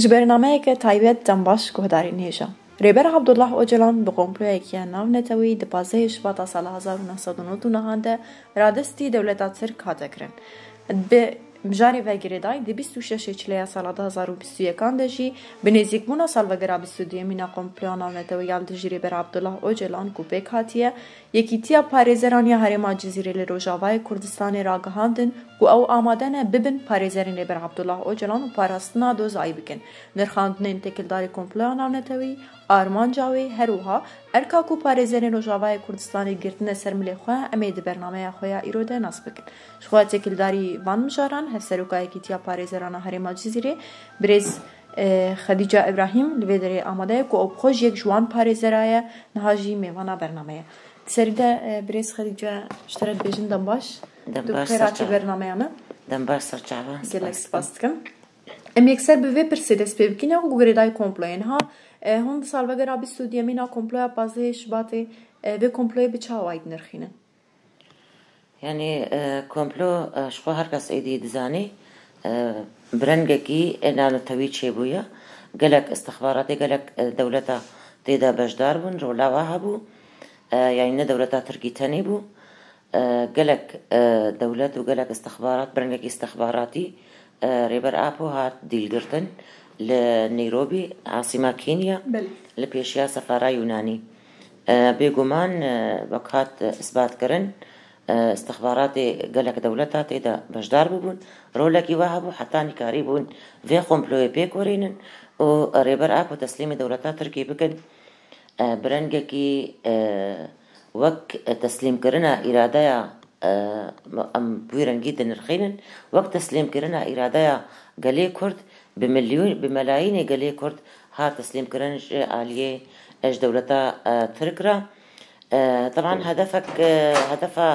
جبرنامەیەکە تایبەت دەمباش گۆدارین هێژە. رێبەر عەبدوڵڵاه ئۆجەلان بە کۆمپلۆیەکیە ناونەتەوەی دی 15 شباتا ساڵە 1990 رادستی دەولەتا ترک هاتەکردن. بجارێ vegirêdayî di 26 çilêya sala 2021 de jî bi nêzîkbûna salvegera 22 komploya navnetewî ya li dijî rêber Abdullah Öcalan ku pêk hatiye yekîtiya parêzeraniya Herêma Cizîrê li Rojavayê Kurdistanê ragihandin ku ew amade ne bibin parêzerên rêber Abdullah Öcalan û parastina dozayî bikin. Nirxandinên têkildarê komploya navnetewî armanca wê her wiha erka ku parêzerên Rojavayê Kurdistanê girtine ser milê xwe em ê di bernameya xwe ya îro de nas bikin. Ji xwe têkildarî van mijaran hevserokaya yekîtiya parêzerana Herêma Cizîrê Birêz Xedîca İbrahîm li vê derê amade ye ku ew bi xwe ji yek ji wan parêzera ye niha jî mêvana bernameya. Di serî de Birêz Xedîca ji te re dibêjin dembaş du xêratî bernameya me. Dembaş serçava. Gelek spas dikim. Em yekser bi vê pirsê dest pê bikîne ku girêdayî komployê niha hûn di salvegera 22 komploya 15 Şibatê vê komployê bi çawa dinirxînin. Yani komplo ji xwe her kes êdî dizanî birengekî navnetewî çêbûye gelek istixbaratê gelek dewleta têda bejdar bûn rolava hebû yani ne dewleta Tirkî tenê bû gelek dewlet û gelek istixbarat birengekî istixbaratî rêber Apo hat dîlgirtin li Nairobi asîma Kenya li pêşiya sefara Yûnanî bêguman wek hat isbatkirin استخباراتê gelek dewleta têda bejdar bibûn rolekî we hebû heta nîkarî bûn vê komployê pêk werînin û rêber Apo teslîmê dewleta Tirkî bikin birengekî wek teslîmkirina îradeya em bi wî rengî dinirxînin wek teslîmkirina îradeya gelê Kurd bi melayînê gelê Kurd hat teslîmkirin ji aliyê ji dewleta Tirk re طبعا هدفا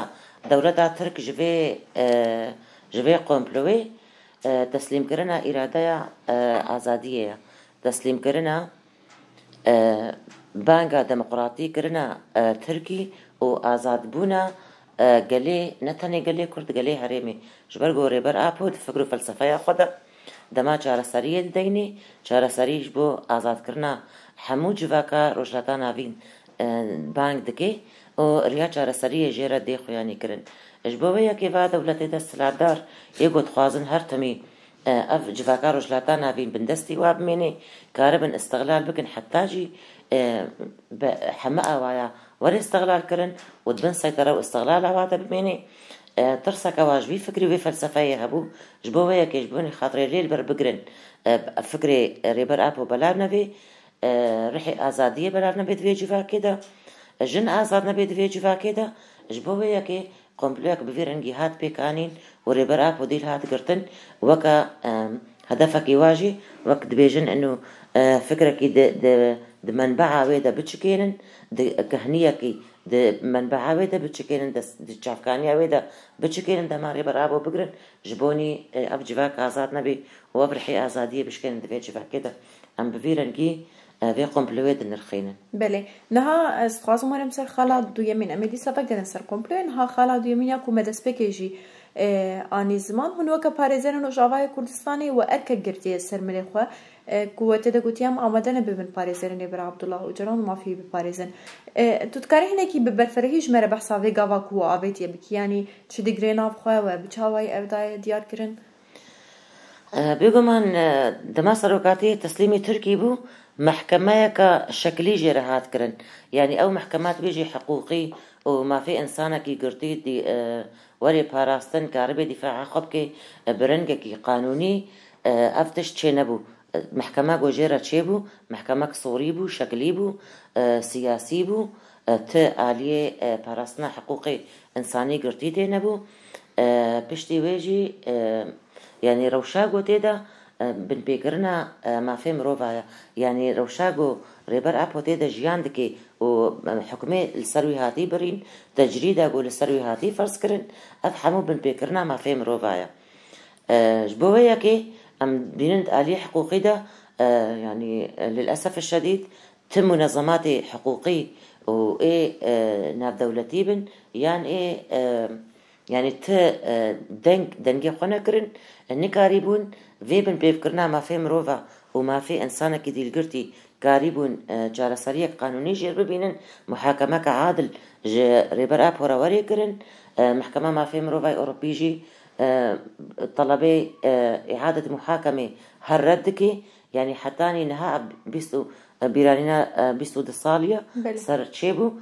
دولتا ترك جوی قومپلوی تسلیم کرنا اراده آزادیه تسلیم کرنا بانگا دموکراتی کرنا ترکی و آزاد بونا گلی نتنی گلی کرد گلی هریمی جبر گوری بر آپود فکر و فلسفه خدا دما چارەسەریە دەینێ چارەسەریش بۆ ئازادکردنا هەموو جڤاکە ڕۆژهەڵاتا ناوین بانگ دکێ و ریا چارەسەریە ژێرە دێ خۆیانی کردن ji bo vê yekê va dewletê de silardar ê gotxwazin her timî ev civaka rojhilata navîn bin destî wa bimêne karibin istiqlal bikin heta jî heme awaya were istiqlal kirin û dibin seytera û istiqlal awa de bimêne tirseka wa ji vî fikrî wê felsefeyê hebû ji bo vê yekê ji binê xatirê lêl ber bigirin fikrê rêber Apo belav nevê rihê azadiyê belav nebe di vê civakê de jin azad nebe di vê civakê de ji bo vê yekê komployek bi vê rengî hat pêkanîn û rêber Apo dîl hat girtin weka hedefekî wa jî wek dibêjin enû fikrekî di menbe'a wê de biçikênin di kehniyekî di menbe'a wê de biçikênin di çavkaniya wê de biçikênin dema rêber Apo bigirin ji bonî ev civak azad nebe û ev rihê azadiyê bişkênin di vê civakê de em bi vê rengî vê komployê dinirxînin. Belê. Niha ez dixwazim werim ser xala duyemîn em ê dîsa vegerin ser komployê niha xala duyemîn ya ku me destpêkê jî anî ziman hûn weke parêzerên Rojavayê Kurdistanê we erkek girtiye ser milê xwe ku we tê de gotiye em amade nebibin parêzerên rêber Abdullah Öcalan û mafiyê biparêzin. Tu dikarî hinekî bi berferehî ji me re behsa vê gava ku we avêtiye bikî yanî çi digirê nav xwe we bi çawayî ev daye diyar kirin? بێگومان دەما سەرۆکاتەیە تەسلیمی تورکی بوو محکەمەیەکە شەکلی ژێرە هاتکردن یعنی ئەو محکەمات بێژی حقوقی و مافی ئینسانێکی گرتی وەرێ پاراستن کاربێ دیفاعا خۆ بکەی برنگێکی قانونی ئەف تشت چێ نەبوو محکەمە گۆژێرە چێ بوو محکەمەک سووری بوو شەکلی بوو سیاسی بوو ت ئالیێ پاراستنە حقوقی ئینسانی گرتی تێ نەبوو پشتی وێژی يعني روشاغو تيدا بن بيكرنا ما فهم روفايا يعني روشاغو ريبر أبو تيدا جيان دكي وحكمي السروي هاتي برين تجريدا قول السروي هاتي فرس كرن أفهمو بن بيكرنا ما فهم روفايا جبويا كي أم بينند آلية حقوقي دا يعني للأسف الشديد تم منظمات حقوقي وإيه ناب دولتي بن يعني إيه يعني ت دنگ خونه کرن نکاری بون وی بن پیف کرنا ما فهم روفا وما في إنسانك دي القرتي قاربون جارسرية قانوني جير ببينن محاكمة عادل ريبر أب ورا كرن محكمة ما في مروفاي أوروبيجي طلبي إعادة محاكمة هالردكي يعني حتاني نها بيستو بيرانينا بيستو دصالية صار تشيبو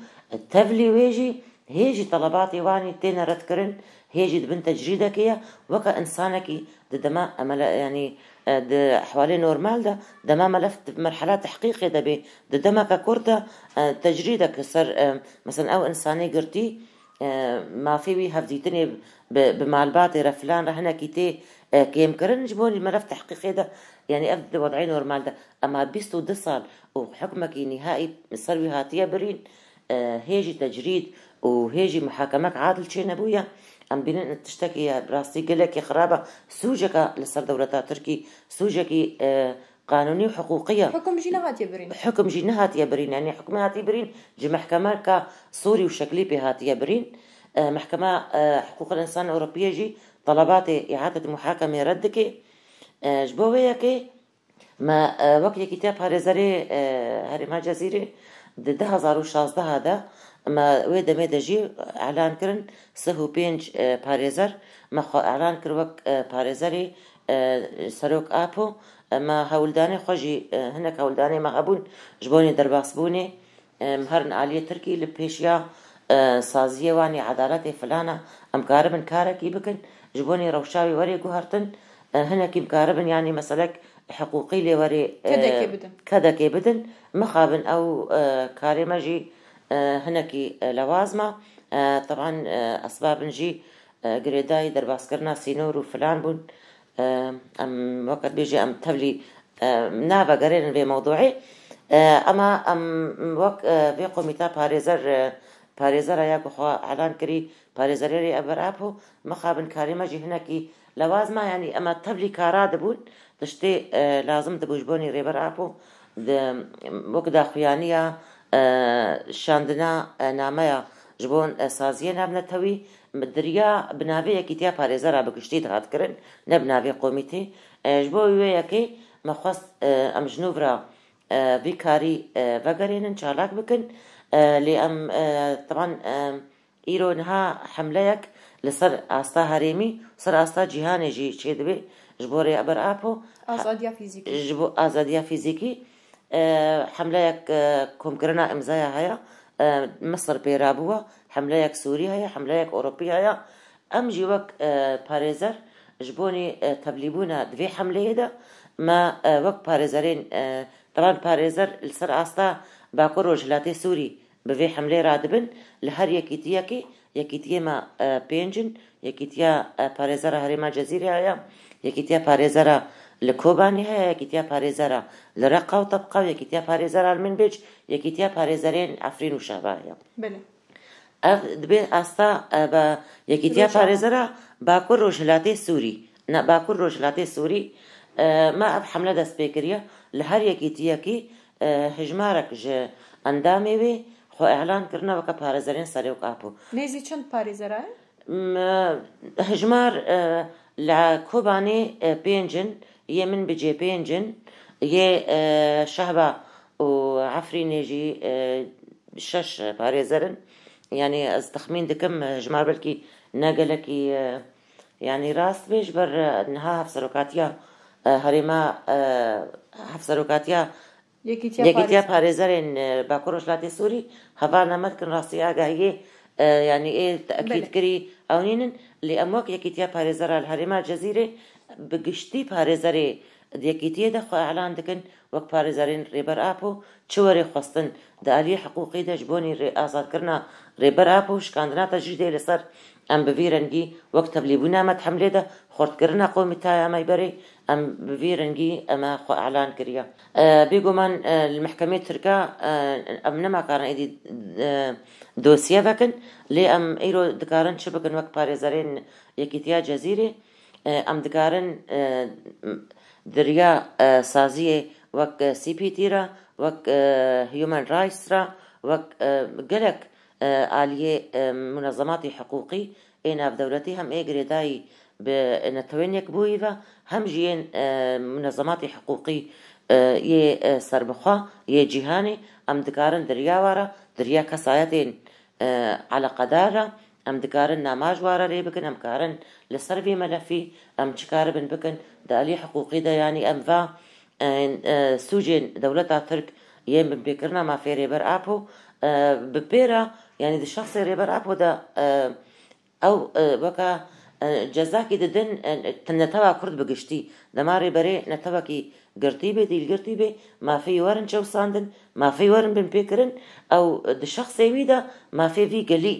تفلي ويجي هيجي طلباتي واني تينا رد كرن هيجي دبن تجريدك هي وكا إنسانك دما يعني حوالي نورمال دما ملفت بمرحلة تحقيقي دما كورتا تجريدك صار مثلا أو إنساني قرتي ما في هفديتني بمعلباتي رفلان رحنا كيتي كيم كرن جبوني ملف تحقيقي ده يعني أبدا وضعي نورمال ده أما بيستو دصال وحكمك نهائي صار هاتية برين هيجي تجريد وهيجي محاكمك عادل شي نبويا أم بين تشتكي يا براستي قلك يا خرابة سوجك لصار دولة تركي سوجك قانوني وحقوقية حكم جناهات يبرين حكم جناهات يبرين يعني حكم هات يبرين جي محكمة كسوري وشكلي بهات يبرين محكمة حقوق الإنسان الأوروبية جي طلبات إعادة محاكمة ردك جبوية ما وقت كتاب هارزاري هرما جزيرة ده 2016 هذا ما ويدا ميدا جي اعلان كرن سهو بينج باريزر ما خو اعلان كر وك باريزري سروك ابو ما هولداني خوجي هناك هولداني ما غبون جبوني درباسبوني مهرن عالية تركي لبيشيا سازية واني عدالتي فلانة ام كاربن كاركي بكن جبوني روشاوي وري قهرتن هناك مكاربن يعني مسلك حقوقي لي وري كذا كي بدن مخابن او كاري مجي هناكي لوازمة طبعا أسباب نجي قريداي درباسكرنا سينور وفلان بون أم وقت بيجي أم تبلي نابا قرين في موضوعي أما أم وقت بيقو ميتا باريزر ياكو خوا إعلان كري باريزريري أبرابو مخابن كاريمة جي هناكي لوازمة يعني أما تبلي كاراد بون تشتي لازم تبوجبوني ريبر أبو وقت خيانية شاندنا نامايا جبون سازية نابنا توي مدريا بنابي كتيا باريزارا بكشتيت هات كرن نبنابي قوميتي جبو وياكي مخص ام جنوبرا بيكاري وغرين چالاك بكن لأم طبعا ايرو نها حمليك لصر آستا هريمي صر آستا جيهاني جي چيدوي جبوري ابر ابو آزادية فيزيكي جبو آزادية فيزيكي حمليك كومكرنا امزايا هيا مصر بيرابوها حمليك سوري هيا حمليك أوروبي هيا أم جيوك باريزر جبوني تبليبونا دوي حملة ده ما وقت باريزرين طبعا باريزر السر آستا باكو رجلاتي سوري بوي حملة رادبن لهر يكيتيا ما بينجن يكيتيا باريزر هريما جزيرة هيا يكيتيا باريزر لكوباني هيا يكيتيا باريزر لرقة وطبقة ويكيتيا باريزر المنبج يكيتيا باريزرين عفرين وشابايا بله دبي أستا با يكيتيا باريزرا باكور روجلاتي سوري نا باكور روجلاتي سوري ما أب حملة دست بيكريا لهر يكيتيا كي هجمارك ج اندامي وي خو اعلان كرنا وكا باريزرين سريوك ابو نيزي چند باريزرا هجمار لكوباني بينجن يمن بجي بينجن يه شهبة وعفرين يجي شش باريزرن يعني از تخمين دكم جمار بلكي ناقلكي يعني راس بيش بر انها هفسروكاتيا هريما هفسروكاتيا يكيتيا باريزرين باكوروش لاتي سوري هفالنا مدكن راسي آقاهي يعني ايه تأكيد كري اونينن لأموك يكيتيا باريزرا الهريما جزيرة بقشتي باريزري ديكيتيا دخو اعلان دكن وك باريزرين ريبر ابو چوري خواستن دالي حقوقي دا جبوني آزاد کرنا ريبر ابو شكاندنا تجريدي لسر ام بفيرنجي وقت تبليبونا مد حملة دا خورت کرنا قومي تايا ما يبري ام بفيرنجي اما خو اعلان كريا بيقو من المحكمة تركا ام نما كان ايدي دوسيا بكن لي ام ايرو دكارن شبكن وك باريزرين يكيتيا جزيرة ام دكارن دريا سازية وك سي بي تيرا وك هيومن رايتس را وك قلق آلية منظمات حقوقي اينا بدولتي هم ايقري داي بنتوين يكبويفا هم جيين منظمات حقوقي یه سربخوا یه جیهانی ام دکارن دریا کسایتین علاقه داره ام دکارن نماج واره ری بکن ام کارن لسر وی ملفی ام چکار بن بکن دالی حقوقی ده یعنی ام و سوجين دولتها ترك يم بكرنا ما في ريبر ابو ببيرا يعني الشخص ريبر ابو ده او وكا جزاكي ددن تنتوا كرد بقشتي دما ريبري نتواكي قرتيبه دي القرتيبه ما في ورن شو ساندن ما في ورن بن بيكرن او الشخص يويدا ما في قلي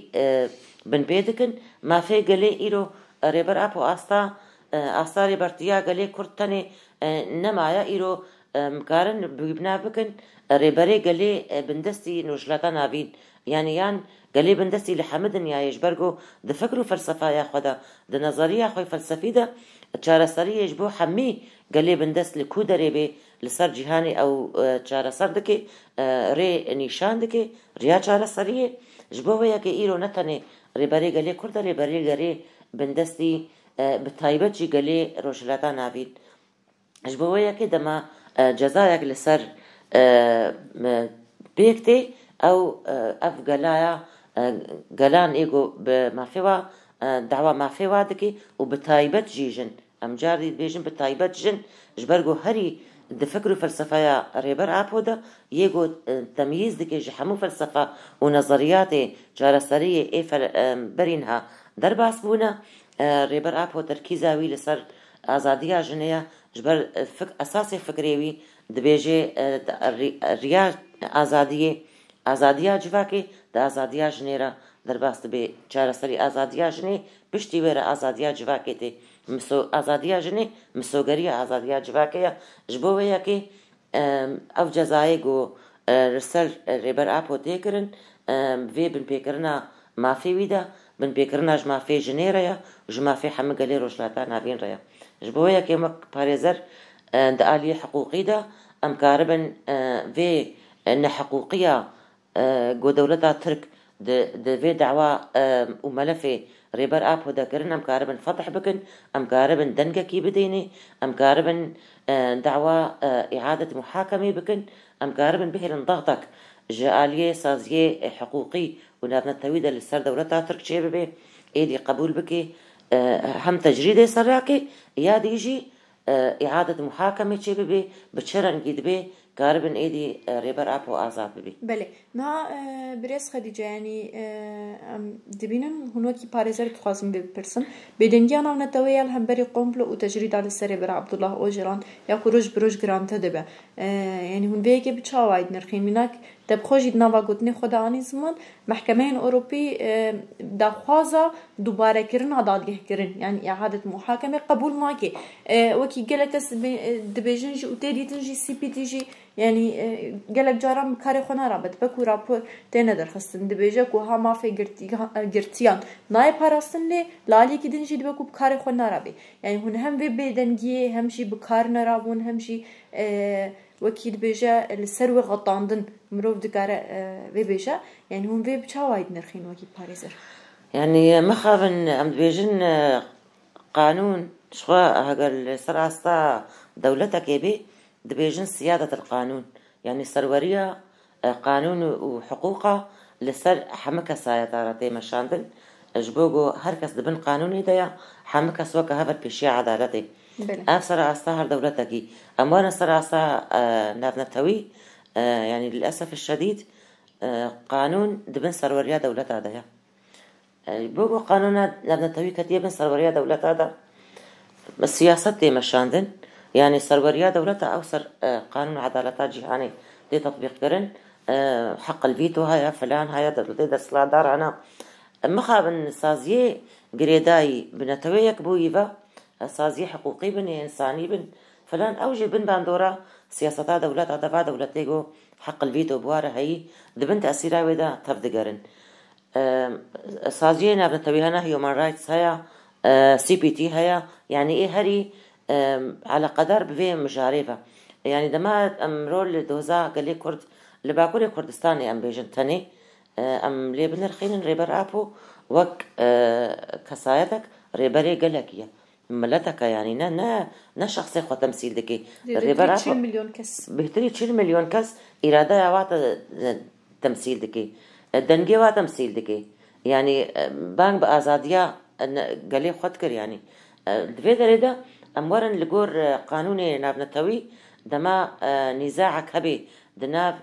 بن بيدكن ما في قلي ايرو ريبر ابو استا ريبرتيا قلي كرتني نمايا ايرو مكارن ببنا بكن ريبري قلي بندستي نوشلاتا نابين يعني قلي بندستي لحمدن يا يجبرقو ده فكروا فلسفة يا خدا ده نظرية خوي فلسفي ده چارەسەری يجبو حمي قلي بندست لكو دريبي لسر جهاني او چارەسەر دكي ري نيشان دكي ريا چارەسەریه جبو وياكي ايرو نتني ريبري قلي كرد ريبري قلي بندستي بتايبت جي قلي روشلاتا نابين جبو وياكي دما جزايك لسر بيكتي او اف قلايا قلان ايقو بمافيوا دعوة مافيوا دكي وبتايبت جيجن ام جاردي بيجن بتايبت جن جبرقو هري دفكروا فلسفة ريبر ابو ده يقو تمييز دكي جحمو فلسفة ونظرياتي جارسرية اي برينها درباس بونا ريبر ابو تركيزاوي لسر ازادية جنية جبر اساسي فكريوي دبيجي ريا ازادية جواكي دا ازادية جنيرا درباست بي چارەسەری ازادية جني بشتي ويرا ازادية جواكي تي مسو ازادية جني مسوغرية ازادية جواكي جبو وياكي او جزايقو رسل ريبر ابو تيكرن في بن بيكرنا ما في ويدا بن بيكرنا جما في جنيرا جما في حمقلي روشلاتا نابين ريا جبو وياكي مك باريزر دا آلية حقوقي دا ام كاربن في ان حقوقية قو دولتا ترك د في دعوة وملفي ريبر ابو دا كرن ام كاربن فتح بكن ام كاربن دنقكي بديني ام كاربن دعوة اعادة محاكمة بكن ام كاربن بهلن ضغطك جالية سازية حقوقي ونابنا التويدة للسر دولتا ترك شي ببي ايدي قبول بكي هم تجريدي سراكي يا ديجي اعادة محاكمة شي ببي بتشرن قيد بي قاربن ايدي ريبر ابو ازاد ببي بله ما بريس خديجة يعني دبينن هنوكي باريزر تخازم ببرسن بدنجان او نتويا الهمبري قومبلو وتجريد على السر ريبر عبد الله اوجران يا كروج بروج جرانتا دبه يعني هون بيجي بتشاوايد نرخين منك تبخوجي ناوا قوتني خدا آنی زمان محکمه اوروبی دخوازا دوباره کرن عدادگه کرن يعني اعادة محاكمة قبول ماكي وكي قالك دبيجن جي وتيديتن جي سي بي تي جي يعني قالك جارم كاري خونا رابط بكو رابور تينا درخستن دبيجك وها ما في قرتيان ناي باراستن لي لالي كدن جي دبكو بكاري خونا رابي يعني هون هم في بدنجي هم شي بكار نرابون هم شي وكيل بيجا السروي غطاندن مروف دكارة في بيجا يعني هم في بتشاوايد نرخين وكيل باريزر يعني مخابن ام بيجن قانون شخوا هقل سراستا دولتك يبي دبيجن سيادة القانون يعني سرورية قانون وحقوقه لسر حمكة سايطارتي مشاندن جبوغو هركس دبن قانوني ديا حمكة سوكا هفر بيشي عدالتي أفسر أستاهر دولتك أموانا سر أستا نبنتوي يعني للأسف الشديد قانون دبن سروريا دولتها ديا بوغو قانون نبنتوي كتيبن سروريا دولتها دا السياسة دي مشاندن يعني سروريا دولتها أو سر قانون عدالتها جهاني دي تطبيق كرن حق الفيتو هيا فلان هيا دي سلا دار أنا مخابن سازيه قريداي بنتويك بويفا سازيه حقوقي بن إنساني بن فلان أوجي بن باندورا سياستا دولت عدفا دولتيجو حق الفيتو بواره هي دبن تأثيرها ودا تفدقرن سازيه نبنتويهنا هيومان رايتس هيا سي بي تي هيا يعني إيه هري على قدر بفي مجاربة يعني دما أمرول دوزا قالي كرد لباكوري كردستاني أم بيجن تاني أم ليبن الخين ريبر أبو وك كسايتك ريبري قلقية ملتك يعني نا شخصي خو تمثيل دكي ريبر 40 مليون کس بهتري 40 مليون کس إرادة وات تمثيل دكي دنجي وات تمثيل دكي يعني بانك بآزادية قالي خود كر يعني دفي دريدا أمورن لجور قانوني نابنتوي دما نزاعك هبي دناب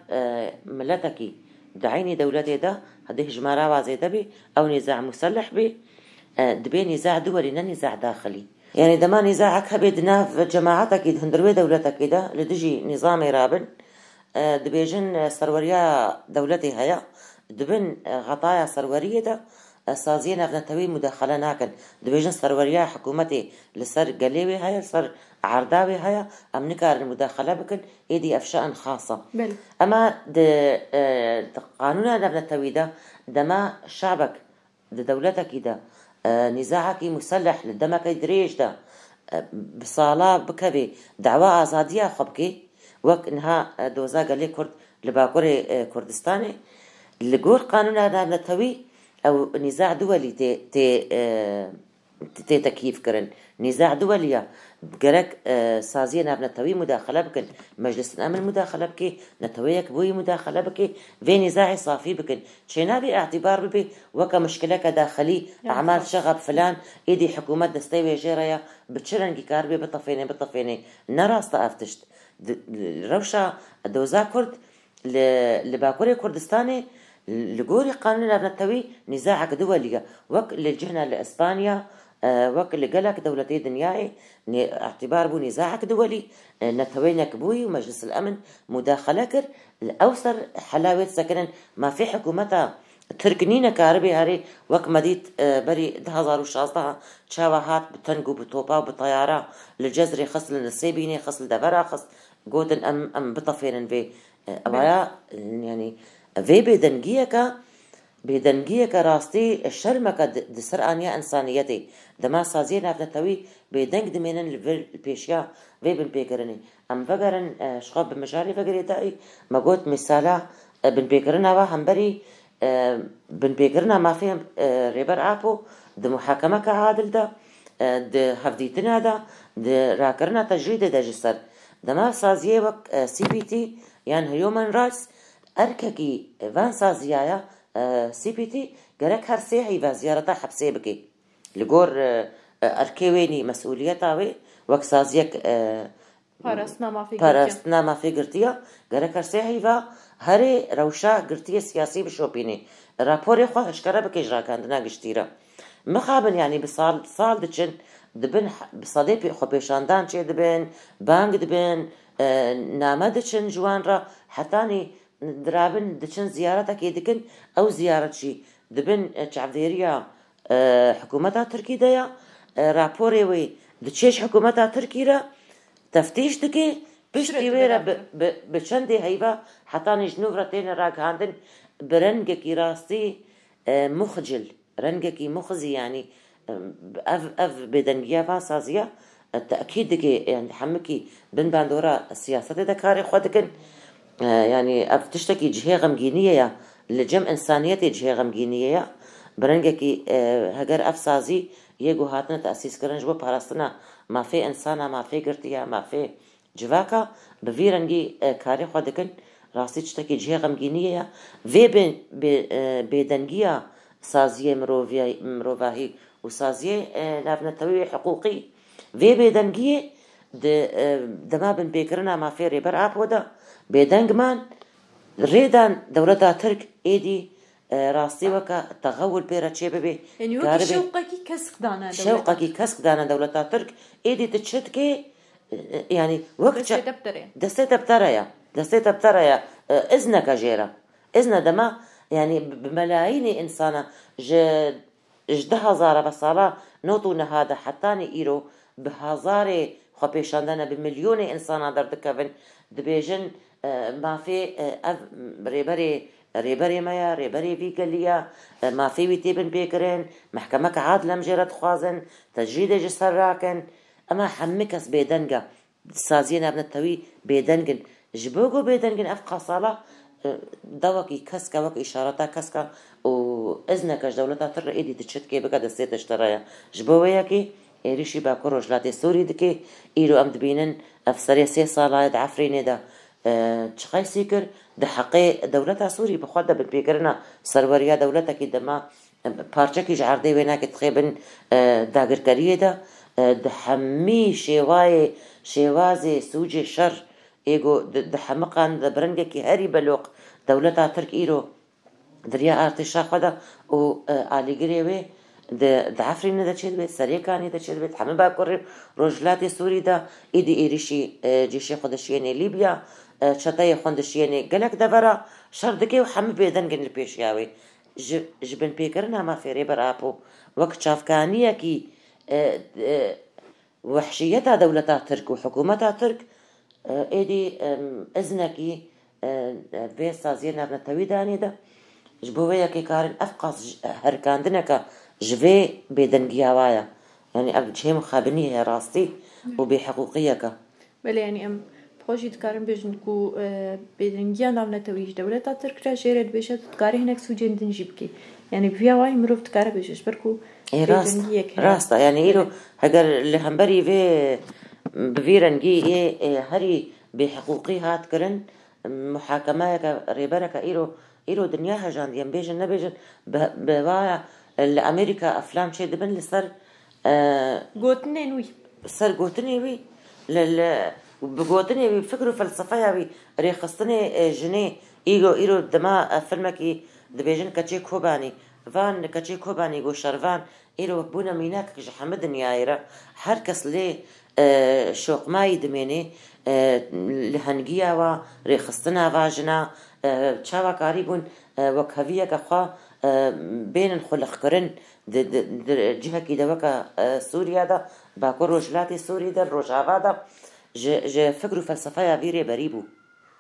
ملتكي دعيني دولتي ده هده جمارة وازي دبي أو نزاع مسلح بي دبي نزاع دولي نزاع داخلي يعني دما نزاعك هبي دناف جماعتك هندروي دولتك ده لدجي نظامي رابن دبيجن سروريا دولتي هيا دبن غطايا سرورية ده سازين أفنتوي مداخلة ناكن دبيجن سروريا حكومتي لسر قليوي هيا لسر عرداوي هيا أم نكار المداخلة بكن إيدي أفشاء خاصة أما قانون أفنتوي ده دما شعبك دولتك ده نزاعك مسلح لدمك دريج ده بصالة بكبي دعوة آزادية خبكي وقت إنها دوزا قالي كرد لباقوري كردستاني لقور قانون نابنتوي أو نزاع دولي تي تكييف كرن نزاع دولية قرك سازية نابنتوي مداخلة بكن مجلس الأمن مداخلة بكي نتويك بوي مداخلة بكي في نزاع صافي بكن شينا باعتبار ببي وكا مشكلة داخلي أعمال شغب فلان إيدي حكومة دستيوي جيريا بتشرنجي كاربي بطفيني نراس أفتشت روشا دوزا كرد لباكوري كردستاني لقوري قانون نابنتوي نزاعك دولية وك للجهنة لإسبانيا وك اللي قالك دولتي دنياي اعتبار بو نزاعك دولي نتوينك بوي ومجلس الأمن مداخلة كر الأوسر حلاوة سكنن ما في حكومتها تركنين كاربي هاري وك مديت بري 2016 تشاوهات بتنقو بطوبا وبطيارة للجزري خصل النسيبيني خصل دبرا خصل قوتن أم بطفين في أبايا يعني في بدنجيك راستي الشرمك دسر آنيا إنسانيتي دما سازي نابنتوي بدنج دمينن البيشيا في بن بيكرني أم فقرن شخاب بمجالي فقري دائي ما قلت مثالا بن بيكرنا وهم بري بن بيكرنا ما فيهم ريبر آبو د محاكمة كعادل ده د هفديتنا ده د راكرنا تجريد ده جسر دما سازي وك CPT يعني هيومن رايتس أرككي فان سازيايا CPT قالك هر سيحي وزيارتا حبسي بكي لقور أركيويني مسؤوليتاوي وك سازيك پارستنا ما في قرتيا قالك هر سيحي و هري روشا قرتيا سياسي بشوبيني رابوري خواه اشكرا بكي جرا كاندنا قشتيرا مخابن يعني بصال دچن دبن بصديبي خو بيشاندان چه دبن بانگ دبن نامه دچن جوان را حتاني درابن دچن زيارتك يدكن او زيارت شي دبن چعفديريا حكومتها تركي ديا رابوري وي دچيش حكومتها تركي را تفتيش دكي بشتي ويرا بچندي هيبا حتاني جنوب رتين راكاندن برنگكي راستي مخجل رنگكي مخزي يعني اف بدنجيا فاسازيا التأكيد دكي يعني حمكي بن باندورا السياسة دكاري خودكن يعني اف تشتكي جهة غمجينية لجم إنسانيتي جهة غمجينية برنگكي هجر اف سازي يجو هاتنا تأسيس كرن جوا باراستنا ما في إنسانا ما في قرتيا ما في جواكا بفيرنجي كاري خودكن راسي تشتكي جهة غمجينية في بدنجيا سازية مروفاهي وسازية نابنتوي حقوقي في بدنجية دما بن بيكرنا ما في ريبر آب ودا بدنجمان ريدان دولتا ترك ايدي راستي وكا تغول بيرا تشيبي يعني وكي شوقكي كسك دانا دولتا ترك ايدي تشتكي يعني وقت دستي تبتريا اذنك جيرا اذن دما يعني بملايين إنسانة جده بصالة نوتونا هذا حتاني إيرو بهزاري خبيشاندنا بمليون إنسانة دردكفن دبيجن ما في ريبري مايا ريبري فيكاليا ما في ويتيبن بيكرين محكمة عادلة مجرد خوازن تجريد جسر راكن أما حمكس بيدنجا سازين ابن التوي بيدنجن جبوغو بيدنجن أفقى صالة دواكي كسكا وك إشارتا كسكا وإذنكش دولتا تر إيدي تشتكي بك دستيت اشترايا جبوياكي إيريشي باكو رجلاتي سوري دكي إيرو أم دبينن أفسري 3 ساڵە دعفريني دا چخای سیکر ده حقی دولتا سوری بخواد بن پیکرنا سروریا دولتا کی دما پارچه کی جعرده وینا کی تقریبا داگرکریه ده حمی شوازی سوج شر ایگو ده حمقان ده برنگه کی هری بلوق دولتا ترک ایرو دریا ارتشا خدا و آلیگریه وی ده عفرین ده چید بید سریکانی ده چید بید همه باکر رجلات سوری ده ایدی ایریشی جیش خودشیانی لیبیا چطای خوندشیانی گلک دورا شردکی و همه بیدنگن لپیشیاوی جبن پیکرنا ما فی ریبر آپو وقت چافکانیه کی وحشیتا دولتا ترک و حکومتا ترک ایدی ازنکی في سازينا بنتوي داني ده جبوية كي كارن أفقص هركاندنك جفي بدنجياوايا يعني أبد شيء مخابنية راستي وبحقوقيك بله يعني ام بخوشي تكارن بيجنكو بدنجيا نام نتويج دولة ترك راشيرد بيشت تكاري هناك سوجين دنجيبكي يعني بفيا واي مروف تكاري بيجش بركو راست يعني إيرو هجر اللي خنبري في بفيرنجي هري بحقوقي هات كرن محاكمة ريبرك إيرو دنياها جان يم بيجن نبيجن بوايا الأمريكا أفلام شيء دبن لصر قوتني نوي صار قوتني وي بقوتني بفكروا فلسفيا وي ريخصتني جنيه إيرو دما فيلمكي دبيجن كتشي كوباني فان كتشي كوباني جو شرفان إيرو بونا ميناك جحمد نيايرة هركس ليه شوق ماي دميني لهنگيا و ريخستنا واجنا چاوا كاريبون وكهوية كخوا بين الخلق كرن جهة كده وكا سوريا دا باكو روجلاتي سوري دا روجاوا دا ج فكروا فلسفة بيري بريبو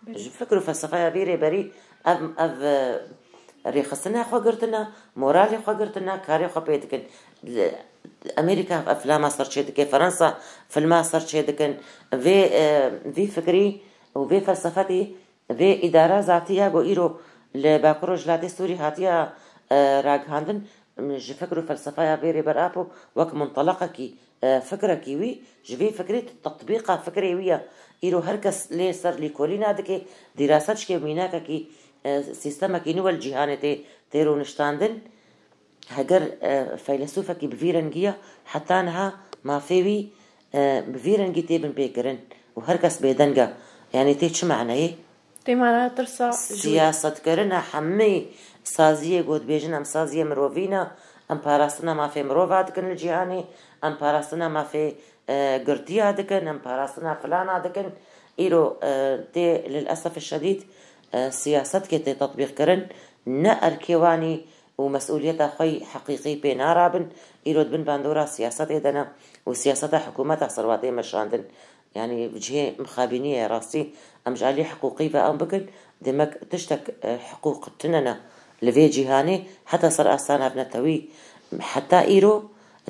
ج فكروا فلسفة بيري بري اف ريخستنا خوا قرتنا مورالي خوا قرتنا كاري خوا بيدكن أمريكا أفلام صار شيء دكان فرنسا فيلم صار شيء دكان في فكري وفي فلسفتي في إدارة ذاتية جو إيرو لباكروج لاتي سوري هاتيا راج هاندن مش فكروا فلسفة بيري برابو وك منطلقة كي فكرة كيوي جفي فكرة تطبيقها فكرة ويا إيرو هركس ليه صار لي كولينا دكي دراسات كي ميناك كي سيستم كي نوال جهانتي تيرو نشتاندن هجر فيلسوفة كي بفيرنجية حتى أنها ما فيوي بفيرنجي تبن بيكرن وهركس بيدنجا يعني تيش معنى إيه؟ تي معنى ترسا سياسة كرنا حمي سازية قد بيجنا سازية مروفينا أم باراستنا ما في مروفا دكن الجياني أم باراستنا ما في قرطية دكن أم باراستنا فلانا دكن إيرو تي للأسف الشديد سياسة كي تطبيق كرن نأر كيواني ومسؤوليتها خوي حقيقي بين عربن يرد بن باندورا سياسة دنا وسياسة حكومتها صرواتي مشاندن يعني بجهة مخابينية راسي أم جالي حقوقي فأم بكن دمك تشتك حقوق تننا لفي جهاني حتى صار أصلا ابنتوي حتى إيرو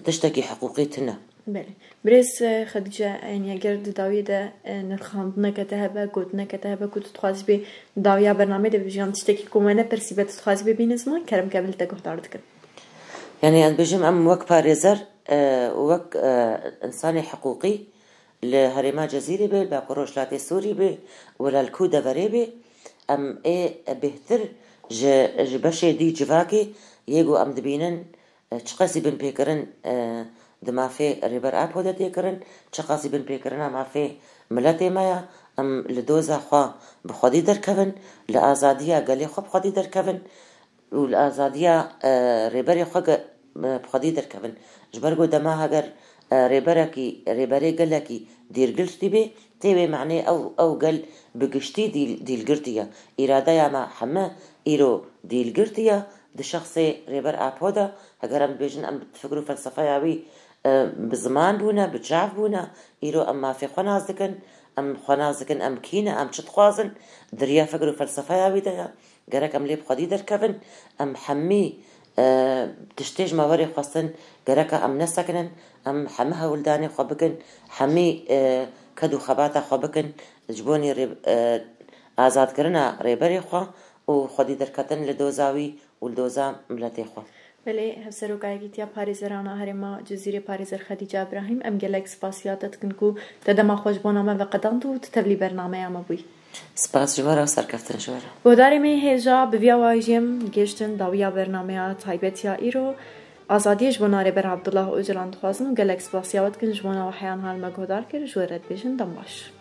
تشتكي حقوقي تنا بله بريس خديجة يعني أجر داوية نرخاندنا كتهبة قدنا كتهبة كنت تخاز بي داوية برنامج ده بيجي عم تشتكي كمان برسيبة تخاز بي بينزمان كرم قبل تقول تعرض يعني أنا بيجي أم وك باريزر وك إنساني حقوقي لهرما جزيرة بي باكروش لاتي سوري بي ولا الكودة فري بي أم إيه بهتر ج بشي دي جواكي يجو أم دبينن تشقسي بن بيكرن دما في ريبر اب هدا تيكرن چقاسي بن بيكرنا ما في ملتي مايا ام لدوزا خوا بخودي دركفن لازاديا قالي خو بخودي دركفن والازاديا ريبر خو بخودي دركفن جبرغو دما هاجر ريبري قالكي دير قلتي بي تيبي معني او قال بقشتي دي القرتيه اراده يا ما حما ايرو دي القرتيه ده شخصي ريبر اب هدا هاجر ام بيجن ام تفكروا فلسفه ياوي بزمان بونا بتجعف بونا إيرو أما في خنازكن أم كينا أم شتخوازن دريا فكروا فلسفة يا بيدا جرك أم ليب خدي دركفن أم حمي تشتيج موري خاصن جرك أم نسكنن أم حمها ولداني خبكن حمي كدو خباتا خبكن جبوني ريب آزاد كرنا ريبري خوا وخدي دركتن لدوزاوي والدوزا ملتي خوا بله هفسروکایگیتیا پاریزرانا هرما جزیره پاریزر خدیجه ابراهیم ام گلک سپاسیاتت کنکو تدما خوش بونامه و قدمتو تتبلی برنامه اما بوی سپاس جوارا و سرکفتن جوارا بوداری می هجا بویا واجیم گشتن داویا برنامه تایبتیا ایرو آزادی جوانا ریبر عبدالله اوجلان دخوازم و گلک سپاسیات کن جوانا و حیان حال مگودار کر جورت بیشن دم باش